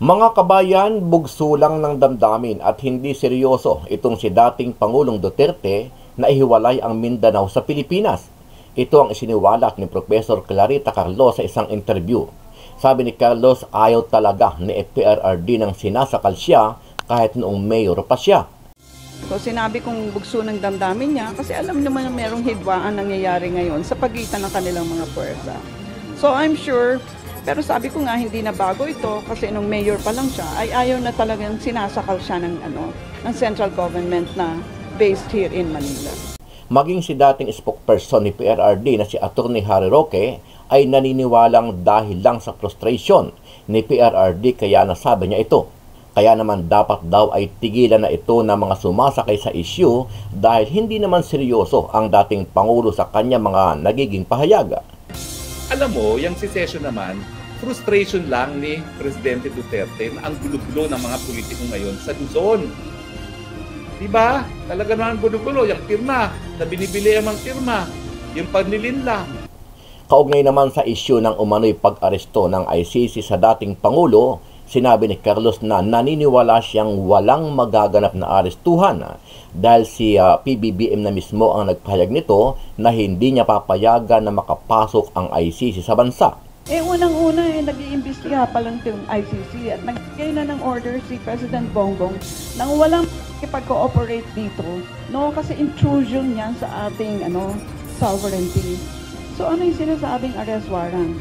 Mga kabayan, bugso lang ng damdamin at hindi seryoso itong si dating Pangulong Duterte na ihiwalay ang Mindanao sa Pilipinas. Ito ang isiniwalat ni Professor Clarita Carlos sa isang interview. Sabi ni Carlos, ayaw talaga ni PRRD nang sinasakal siya kahit noong mayor pa siya. So sinabi kong bugso ng damdamin niya kasi alam naman na merong hidwaan nangyayari ngayon sa pagitan ng kanilang mga puwersa. So I'm sure, pero sabi ko nga hindi na bago ito kasi nung mayor pa lang siya ay ayaw na talagang sinasakal siya ng central government na based here in Manila. Maging si dating spokesperson ni PRRD na si Atty. Harry Roque ay naniniwalang dahil lang sa frustration ni PRRD kaya nasabi niya ito. Kaya naman dapat daw ay tigilan na ito ng mga sumasakay sa issue dahil hindi naman seryoso ang dating Pangulo sa kanya mga nagiging pahayaga. Alam mo, yung secession naman, frustration lang ni Presidente Duterte na ang gulo-gulo ng mga politiko ngayon sa Luzon. Diba? Talaga naman gulo-gulo, yung pirma, na binibili ang mga pirma, yung panlilinlang. Kaugnay naman sa issue ng umano'y pag-aresto ng ICC sa dating Pangulo, sinabi ni Carlos na naniniwala siyang walang magaganap na arestuhan dahil si PBBM na mismo ang nagpahayag nito na hindi niya papayagan na makapasok ang ICC sa bansa. Unang-una nag-iimbestiga pa lang yung ICC at nagbigay na ng order si President Bongbong nang walang ipag-cooperate dito, no? Kasi intrusion yan sa ating sovereignty. So ano yung sinasabing arrest warrant?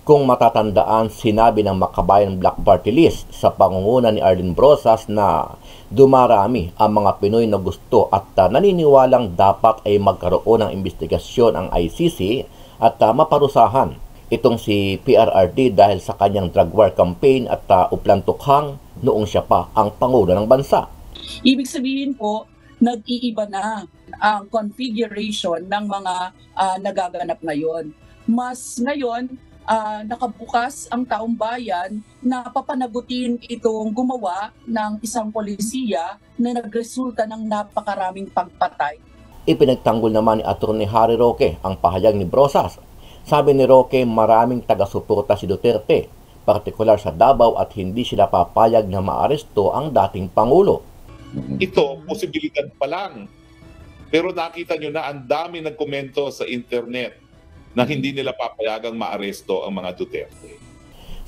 Kung matatandaan, sinabi ng Makabayan Black Party List sa pangunguna ni Arlene Brosas na dumarami ang mga Pinoy na gusto at naniniwalang dapat ay magkaroon ng investigasyon ang ICC at maparusahan itong si PRRD dahil sa kanyang drug war campaign at uplantukhang noong siya pa ang Pangulo ng bansa. Ibig sabihin po, nag-iiba na ang configuration ng mga nagaganap ngayon. Mas ngayon, nakabukas ang taong bayan na papanagutin itong gumawa ng isang polisiya na nagresulta ng napakaraming pagpatay. Ipinagtanggol naman ni Atty. Harry Roque ang pahayag ni Brosas. Sabi ni Roque, maraming taga-suporta si Duterte, partikular sa Davao at hindi sila papayag na maaresto ang dating Pangulo. Ito, posibilidad pa lang. Pero nakita nyo na ang dami nagkomento sa internet na hindi nila papayagang maaresto ang mga Duterte.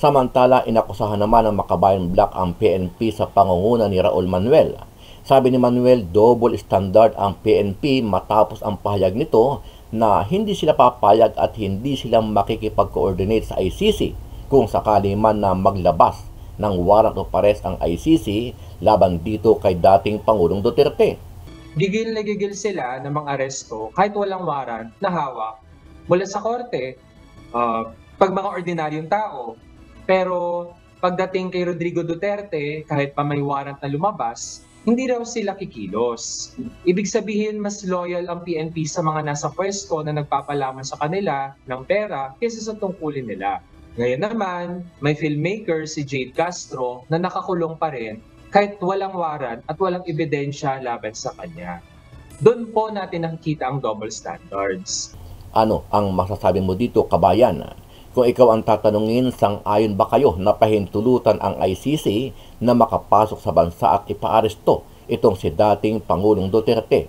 Samantala, inakusahan naman ng Makabayan Black ang PNP sa pangunguna ni Raul Manuel. Sabi ni Manuel, double standard ang PNP matapos ang pahayag nito na hindi sila papayag at hindi sila makikipag-coordinate sa ICC kung sakali man na maglabas ng warrant of arrest ang ICC laban dito kay dating Pangulong Duterte. Gigil na gigil sila na mang-aresto kahit walang warrant na hawak mula sa korte pag mga ordinaryong tao. Pero pagdating kay Rodrigo Duterte, kahit pa may warrant na lumabas, hindi raw sila kikilos. Ibig sabihin, mas loyal ang PNP sa mga nasa pwesto na nagpapalaman sa kanila ng pera kaysa sa tungkulin nila. Ngayon naman, may filmmaker si Jade Castro na nakakulong pa rin kahit walang warrant at walang ebidensya laban sa kanya. Doon po natin nakikita ang double standards. Ano ang masasabi mo dito, kabayan? Kung ikaw ang tatanungin, sang-ayon ba kayo na pahintulutan ang ICC na makapasok sa bansa at ipaaresto itong si dating Pangulong Duterte?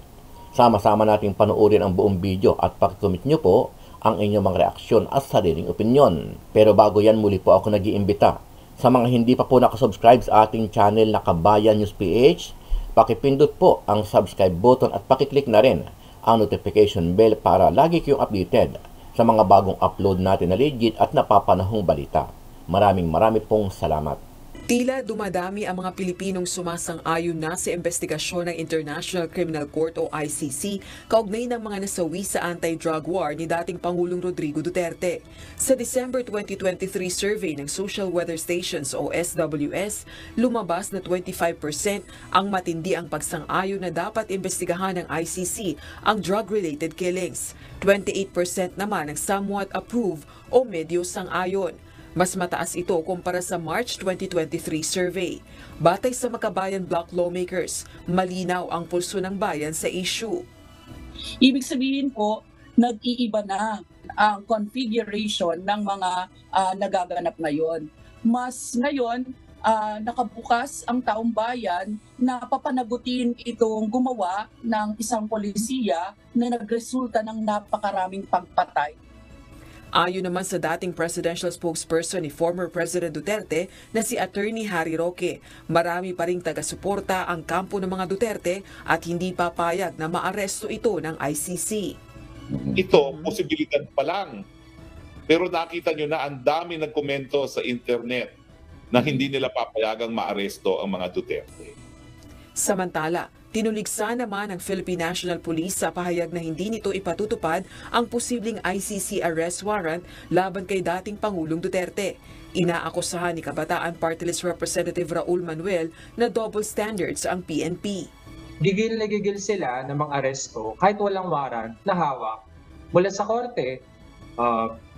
Sama-sama nating panoorin ang buong video at pakikomment nyo po ang inyong mga reaksyon at sariling opinyon. Pero bago yan, muli po ako nag-iimbita. Sa mga hindi pa po nakasubscribe sa ating channel na Kabayan News PH, pakipindot po ang subscribe button at pakiclick na rin ang notification bell para lagi kayong updated sa mga bagong upload natin na legit at napapanahong balita. Maraming pong salamat. Tila dumadami ang mga Pilipinong sumasang-ayon na sa investigasyon ng International Criminal Court o ICC kaugnay ng mga nasawi sa anti-drug war ni dating Pangulong Rodrigo Duterte. Sa December 2023 survey ng Social Weather Stations o SWS, lumabas na 25% ang matindi ang pagsang-ayon na dapat imbestigahan ng ICC ang drug-related killings. 28% naman ang somewhat approve o medyo sang-ayon. Mas mataas ito kumpara sa March 2023 survey. Batay sa Makabayan Bloc lawmakers, malinaw ang pulso ng bayan sa issue. Ibig sabihin po, nag-iiba na ang configuration ng mga nagaganap ngayon. Mas ngayon, nakabukas ang taong bayan na papanagutin itong gumawa ng isang polisiya na nagresulta ng napakaraming pagpatay. Ayon naman sa dating presidential spokesperson ni former President Duterte na si Attorney Harry Roque, marami pa ring taga-suporta ang kampo ng mga Duterte at hindi papayag na maaresto ito ng ICC. Ito, posibilidad pa lang. Pero nakita nyo na ang dami nagkomento sa internet na hindi nila papayagang maaresto ang mga Duterte. Samantala, tinuligsa naman ng Philippine National Police sa pahayag na hindi nito ipatutupad ang posibleng ICC arrest warrant laban kay dating Pangulong Duterte. Inaakusahan ni Kabataan Party List Representative Raul Manuel na double standards ang PNP. Gigil na gigil sila ng mga aresto kahit walang warrant na hawak mula sa korte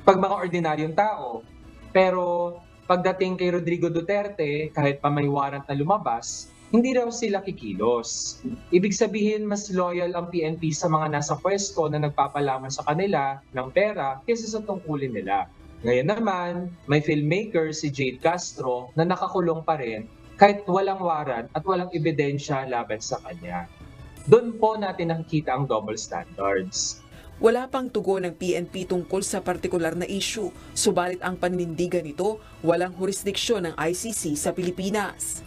pag mga ordinaryong tao. Pero pagdating kay Rodrigo Duterte, kahit pa may warrant na lumabas, hindi raw sila kikilos. Ibig sabihin, mas loyal ang PNP sa mga nasa pwesto na nagpapalaman sa kanila ng pera kaysa sa tungkulin nila. Ngayon naman, may filmmaker si Jade Castro na nakakulong pa rin kahit walang warrant at walang ebidensya laban sa kanya. Doon po natin nakikita ang double standards. Wala pang tugon ng PNP tungkol sa partikular na issue, subalit ang panindigan nito, walang jurisdiksyon ng ICC sa Pilipinas.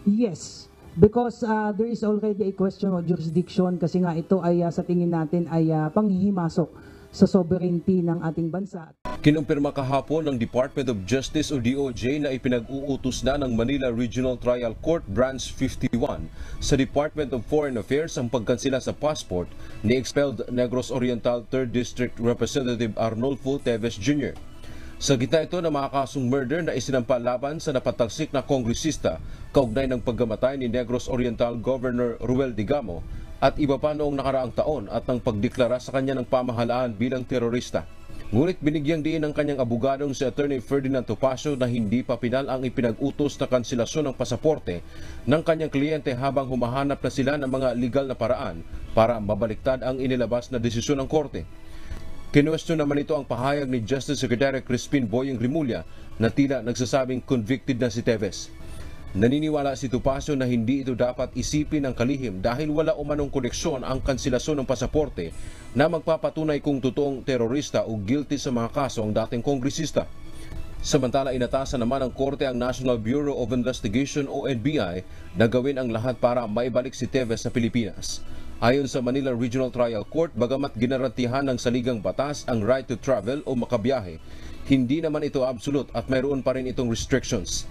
Yes, because there is already a question of jurisdiction kasi nga ito ay sa tingin natin ay panghihimasok sa sovereignty ng ating bansa. Kinumpirma kahapon ng Department of Justice o DOJ na ipinag-uutos na ng Manila Regional Trial Court Branch 51 sa Department of Foreign Affairs ang pagkansela sa passport ni expelled Negros Oriental 3rd District Representative Arnolfo Teves Jr. Sa gitna ito ng mga kasong murder na isinampa laban sa napatagsik na kongresista kaugnay ng pagkamatay ni Negros Oriental Governor Ruel Digamo at iba pa noong nakaraang taon at ng pagdeklara sa kanya ng pamahalaan bilang terorista. Ngunit binigyang diin ng kanyang abogadong si Attorney Ferdinand Topacio na hindi pa pinal ang ipinag-utos na kanselasyon ng pasaporte ng kanyang kliyente habang humahanap na sila ng mga legal na paraan para mabaliktad ang inilabas na desisyon ng korte. Kinwestiyon naman ito ang pahayag ni Justice Secretary Crispin Boyeng Rimulya na tila nagsasabing convicted na si Teves. Naniniwala si Topacio na hindi ito dapat isipin ng kalihim dahil wala umanong koneksyon ang kanselasyon ng pasaporte na magpapatunay kung totoong terorista o guilty sa mga kaso ang dating kongresista. Samantala, inatasan naman ng korte ang National Bureau of Investigation o NBI na gawin ang lahat para maibalik si Teves sa Pilipinas. Ayon sa Manila Regional Trial Court, bagamat ginarantihan ng saligang batas ang right to travel o makabiyahe, hindi naman ito absolute at mayroon pa rin itong restrictions.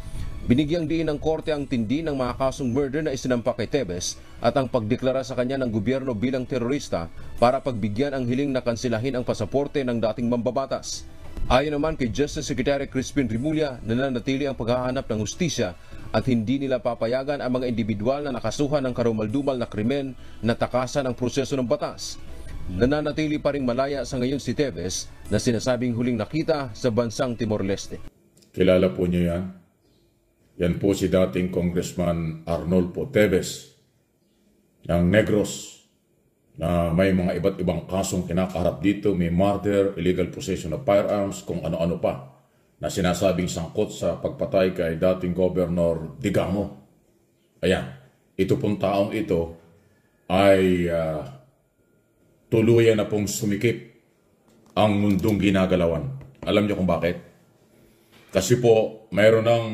Binigyang diin ng korte ang tindi ng mga kasong murder na isinampa kay Teves at ang pagdeklara sa kanya ng gobyerno bilang terorista para pagbigyan ang hiling na kansilahin ang pasaporte ng dating mambabatas. Ayon naman kay Justice Secretary Crispin Rimulya, nananatili ang paghahanap ng hustisya at hindi nila papayagan ang mga individual na nakasuhan ng karumaldumal na krimen na takasan ang proseso ng batas. Nananatili pa ring malaya sa ngayon si Teves na sinasabing huling nakita sa bansang Timor-Leste. Kilala po niyo yan? Yan po si dating Congressman Arnolfo Teves ng Negros na may mga iba't ibang kasong kinakaharap dito, may murder, illegal possession of firearms, kung ano-ano pa na sinasabing sangkot sa pagpatay kay dating Governor Digamo. Ayan, ito pong taong ito ay tuluyan na pong sumikip ang mundong ginagalawan. Alam niyo kung bakit? Kasi po mayroon ng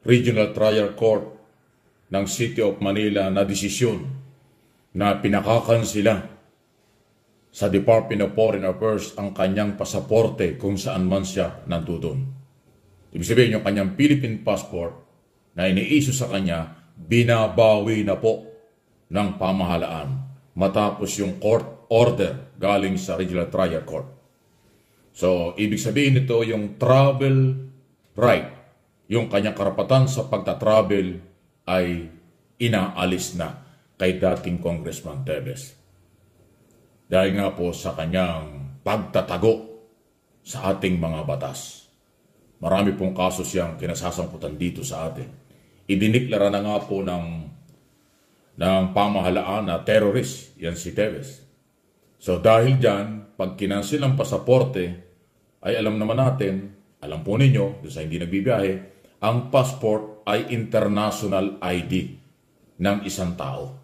Regional Trial Court ng City of Manila na desisyon na pinakakansela sa Department of Foreign Affairs ang kanyang pasaporte kung saan man siya nandoon. Ibig sabihin yung kanyang Philippine passport na ini-issue sa kanya, binabawi na po ng pamahalaan matapos yung court order galing sa Regional Trial Court. So, ibig sabihin nito yung travel right, yung kanyang karapatan sa pagta-travel ay inaalis na kay dating Congressman Teves. Dahil nga po sa kanyang pagtatago sa ating mga batas. Marami pong kaso siyang kinasasangkutan dito sa atin. Idiniklara na nga po ng pamahalaan na terrorist, yan si Teves. So dahil dyan, pag kinansil ang pasaporte, ay alam naman natin, Alam po ninyo, doon sa hindi nagbibiyahe, ang passport ay international ID ng isang tao.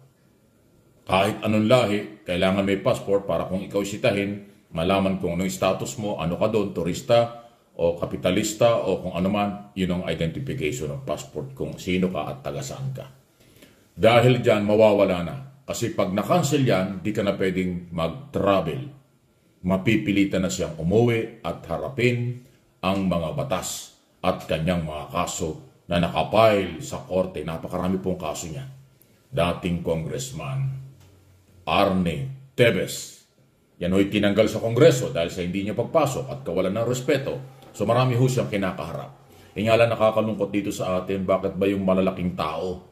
Kahit anong lahi, kailangan may passport para kung ikaw sitahin, malaman kung anong status mo, ano ka doon, turista o kapitalista o kung ano man, yun ang identification ng passport kung sino ka at taga saan ka. Dahil dyan, mawawala na. Kasi pag na-cancel yan, di ka na pwedeng mag-travel. Mapipilitan na siyang umuwi at harapin ang mga batas at kanyang mga kaso na nakapile sa korte. Napakarami pong kaso niya. Dating Congressman Arne Tevez. Yan ho'y tinanggal sa Kongreso dahil sa hindi niya pagpasok at kawalan ng respeto. So marami ho siyang kinakaharap. Ingala nakakalungkot dito sa atin, bakit ba yung malalaking tao,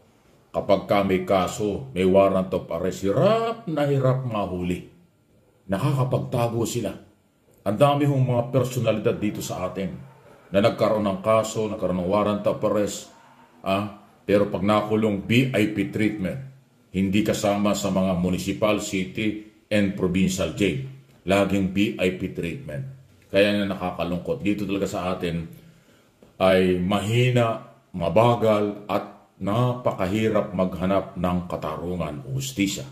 kapag ka may kaso, may warrant of arrest, hirap na hirap mahuli. Nakakapagtago sila. Ang dami hong mga personalidad dito sa atin na nagkaroon ng kaso, nagkaroon ng warrant of arrest, pero pag nakulong, VIP treatment. Hindi kasama sa mga municipal, city, and provincial jail. Laging VIP treatment. Kaya na nakakalungkot. Dito talaga sa atin ay mahina, mabagal, at napakahirap maghanap ng katarungan o hustisya.